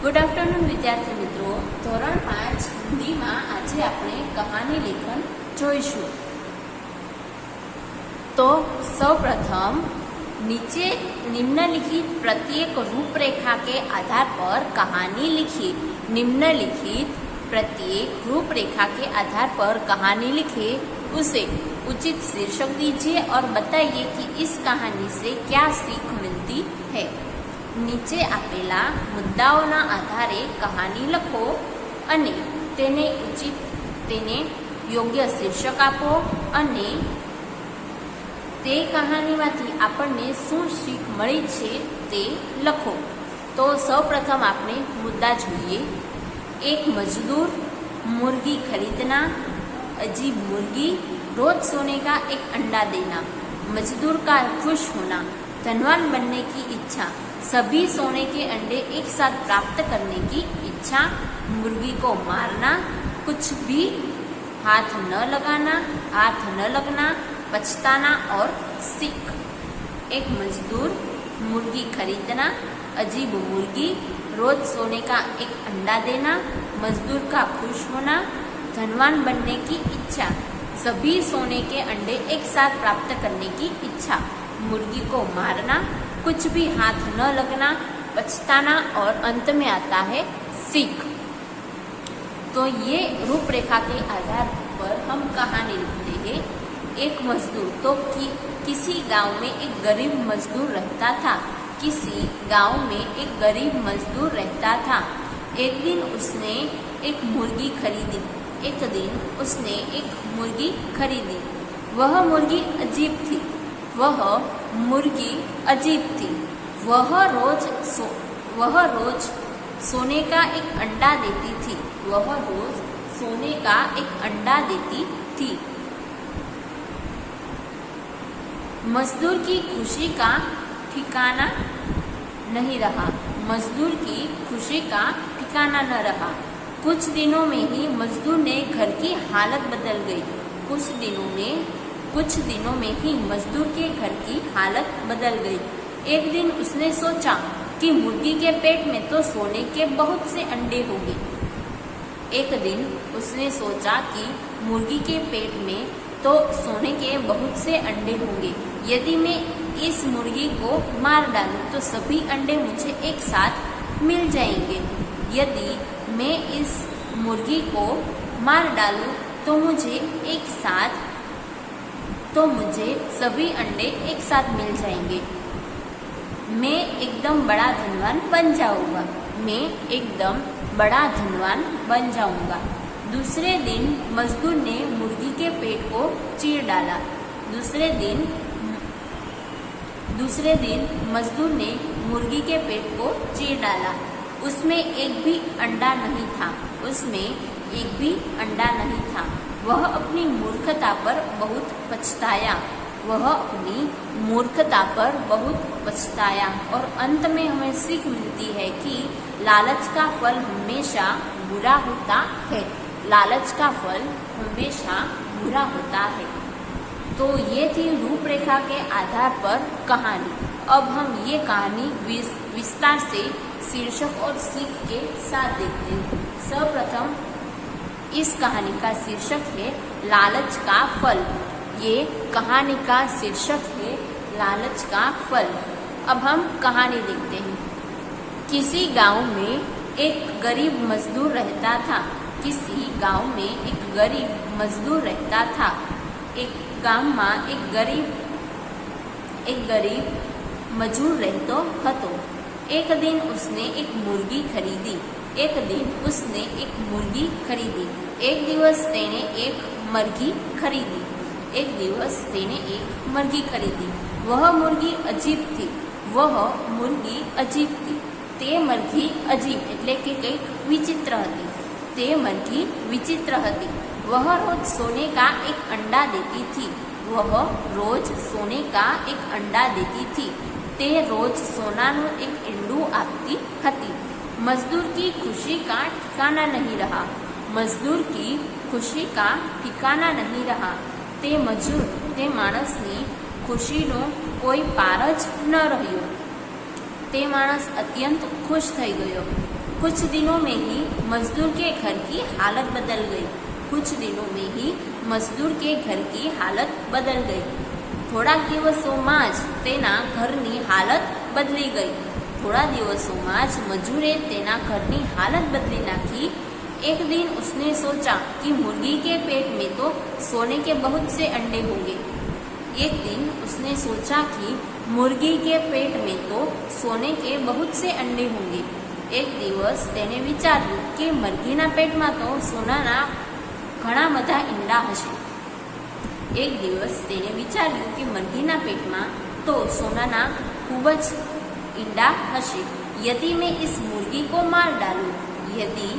Good afternoon विद्यार्थी मित्रों, ધોરણ 5 હિન્દીમાં આજે આપણે કહાની લેખન જોઈશું। तो સૌપ્રથમ नीचे निम्नलिखित प्रत्येक रूपरेखा के आधार पर कहानी लिखिए। निम्नलिखित प्रत्येक रूपरेखा के आधार पर कहानी लिखिए, उसे उचित शीर्षक दीजिए और बताइए कि इस कहानी से क्या सीख मिलती है। नीचे आपेला मुद्दाओना आधारे कहानी लखो अने तेने योग्य शीर्षक आपो अने ते कहानीमांथी आपणे शुं सीख मळी छे ते लखो। तो सौप्रथम आपणे मुद्दा जोईए। एक मजदूर, मुर्गी खरीदना, अजीब मुर्गी, रोज सोने का एक अंडा देना, मजदूर का खुश होना, धनवान बनने की इच्छा, सभी सोने के अंडे एक साथ प्राप्त करने की इच्छा, मुर्गी को मारना, कुछ भी हाथ न लगना, पछताना और सीख। एक मजदूर, मुर्गी खरीदना, अजीब मुर्गी, रोज सोने का एक अंडा देना, मजदूर का खुश होना, धनवान बनने की इच्छा, सभी सोने के अंडे एक साथ प्राप्त करने की इच्छा, मुर्गी को मारना, कुछ भी हाथ न लगना, पछताना और अंत में आता है सीख। तो ये रूपरेखा के आधार पर हम कहानी लिखते हैं। एक मजदूर, तो किसी गांव में एक गरीब मजदूर रहता था। किसी गांव में एक गरीब मजदूर रहता था। एक दिन उसने एक मुर्गी खरीदी। वह मुर्गी अजीब थी। वह रोज सोने का एक अंडा देती थी। मजदूर की खुशी का ठिकाना न रहा। कुछ दिनों में ही मजदूर ने घर की हालत बदल गई। मजदूर के घर की हालत बदल गई। एक दिन उसने सोचा कि मुर्गी के पेट में तो सोने के बहुत से अंडे होंगे। यदि मैं इस मुर्गी को मार डालूं तो सभी अंडे मुझे एक साथ मिल जाएंगे। सभी अंडे एक साथ मिल जाएंगे। मैं एकदम बड़ा धनवान बन जाऊंगा। दूसरे दिन मजदूर ने मुर्गी के पेट को चीर डाला। उसमें एक भी अंडा नहीं था। वह अपनी मूर्खता पर बहुत पछताया और अंत में हमें सीख मिलती है कि लालच का फल हमेशा बुरा होता है। तो ये थी रूपरेखा के आधार पर कहानी। अब हम ये कहानी विस्तार से शीर्षक और सीख के साथ देखते हैं। सर्वप्रथम इस कहानी का शीर्षक है लालच का फल। ये कहानी का शीर्षक है लालच का फल। अब हम कहानी देखते हैं। किसी गांव में एक गरीब मजदूर रहता था। एक गाम में एक गरीब मजूर रहतो हतो। एक दिन उसने एक मुर्गी खरीदी। एक दिवस तेने एक मरघी खरीदी। वह मुर्गी अजीब थी। ते मरघी अजीब एटले के कंईक विचित्र हती। वह रोज सोने का एक अंडा देती थी। ते रोज सोनाનું एक ईंडું आपती हती। मजदूर की खुशी का ठिकाना नहीं रहा। ते माणसनी खुशीनो कोई पार ज न रह्यो। તે માણસ અત્યંત ખુશ થઈ ગયો। कुछ दिनों में ही मजदूर के घर की हालत बदल गई। कुछ दिनों में ही मजदूर के घर की हालत बदल गई। થોડાક દિવસોમાં જ તેના ઘરની હાલત બદલી ગઈ। થોડા દિવસોમાં જ મજૂરે તેના ઘરની हालत बदली नाखी। एक दिन उसने सोचा कि मुर्गी के पेट में तो सोने के बहुत से अंडे होंगे। एक दिन उसने सोचा कि मुर्गी के पेट में तो सोने के बहुत से अंडे होंगे। एक दिवस तेने विचार्યું कि मरघीना पेटમાં તો સોનાના ઘણા બધા ઈંડા હશે। एक दिवस तेने विचार्યું कि मरघीना पेटમાં तो सोनाना खूब ज ईंडा हशे। यदि मैं इस मुर्गी को मार डालूं, यदि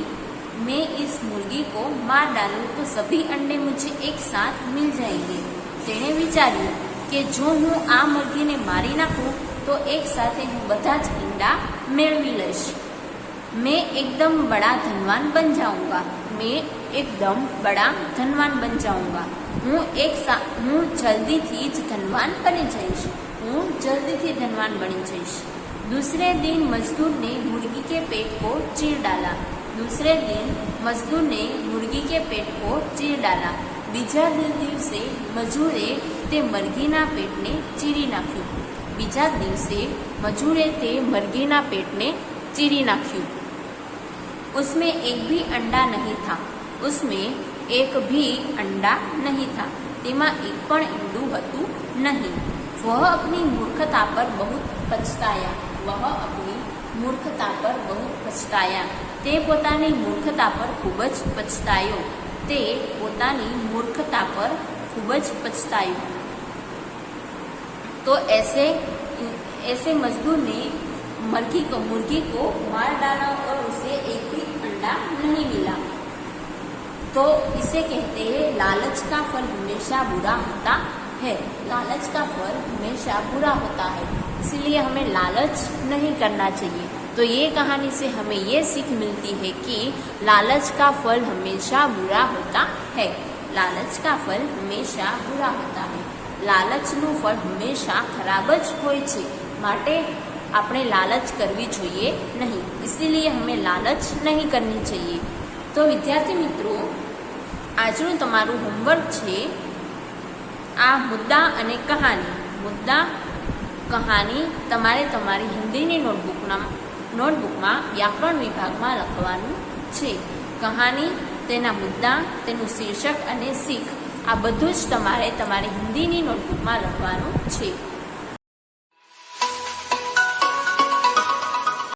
मैं इस मुर्गी को मार डालूं तो सभी अंडे मुझे एक साथ मिल जाएंगे। तेने विचार्યું कि जो हूँ आ मुर्गीने मारी नाखूं तो एक साथे हूँ बधा ज ईंडा मेळवी लईश। मैं एकदम बड़ा धनवान बन जाऊंगा। मैं एकदम बड़ा धनवान बन जाऊंगा। हूँ जल्दी थी ज धनवान बनी जाइश। हूँ जल्दी थी धनवान बनी जाइश। दूसरे दिन मजदूर ने मुर्गी के पेट को चीर डाला। दूसरे दिन मजदूर ने मुर्गी के पेट को चीर डाला। बीजा दिवसे मजूरे ते मरघीना पेटने चीरी नाख्યું। बीजा दिवसे मजूरे ते मरघीना पेटने चीरी नाख्યું। उसमें एक भी अंडा नहीं था। उसमें एक भी अंडा नहीं था। तेमा एक पण ईंडू हतुं नहीं। वह अपनी मूर्खता पर बहुत पछताया। वह अपनी मूर्खता पर बहुत पछताया। ते पोतानी मूर्खता पर खूब ज पछतायो। ते पोतानी मूर्खता पर खूब ज पछतायो। तो ऐसे मजदूर ने मुर्गी को मार डाला और उसे एक भी अंडा नहीं मिला। तो इसे कहते हैं लालच का फल हमेशा बुरा होता है। लालच का फल हमेशा बुरा होता है, इसलिए हमें लालच नहीं करना चाहिए। तो ये कहानी से हमें ये सीख मिलती है कि लालच का फल हमेशा बुरा होता है। लालच का फल हमेशा बुरा होता है। लालचનું ફળ હંમેશા ખરાબ જ હોય છે, માટે આપણે લાલચ કરવી જોઈએ નહીં। इसीलिए हमें लालच नहीं करनी चाहिए। तो विद्यार्थी मित्रों, આજનું તમારું હોમવર્ક છે આ મુદ્દા અને કહાની। મુદ્દા કહાની તમારે તમારી હિન્દીની નોટબુકમાં વ્યાકરણ વિભાગમાં લખવાનું છે। કહાની, તેના મુદ્દા, તેનું શીર્ષક અને શીખ આ બધું જ તમારે તમારી હિન્દીની નોટબુકમાં લખવાનું છે।